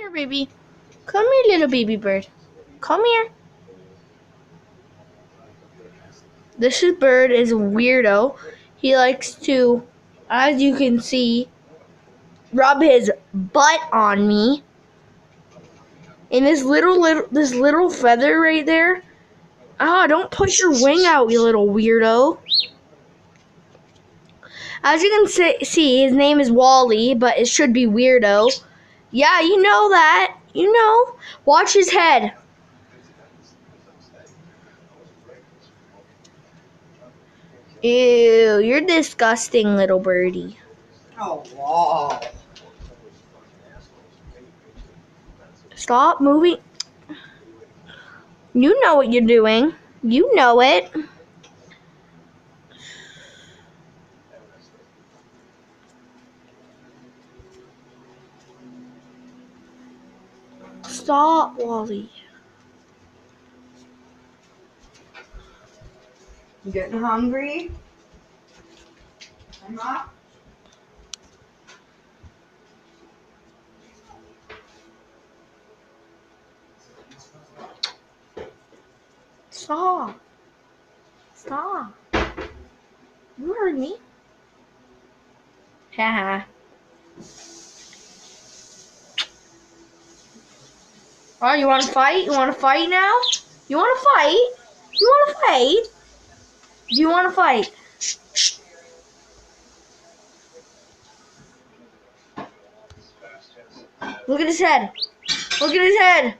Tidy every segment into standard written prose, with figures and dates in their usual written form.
here, baby. Come here, little baby bird. Come here. This bird is a weirdo. He likes to, as you can see, rub his butt on me. And this little feather right there. Ah, don't push your wing out, you little weirdo. As you can see, his name is Wally, but it should be Weirdo. Yeah, you know that. You know. Watch his head. Ew, you're disgusting, little birdie. Oh, wow. Stop moving. You know what you're doing. You know it. Stop, Wally. You getting hungry? Emma? Stop. Stop. You heard me. Haha. Oh, you want to fight? You want to fight now? You want to fight? You want to fight? Do you want to fight? Look at his head. Look at his head.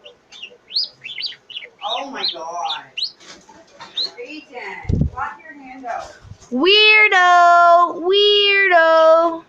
Oh my god. Ethan, pop your hand out. Weirdo. Weirdo.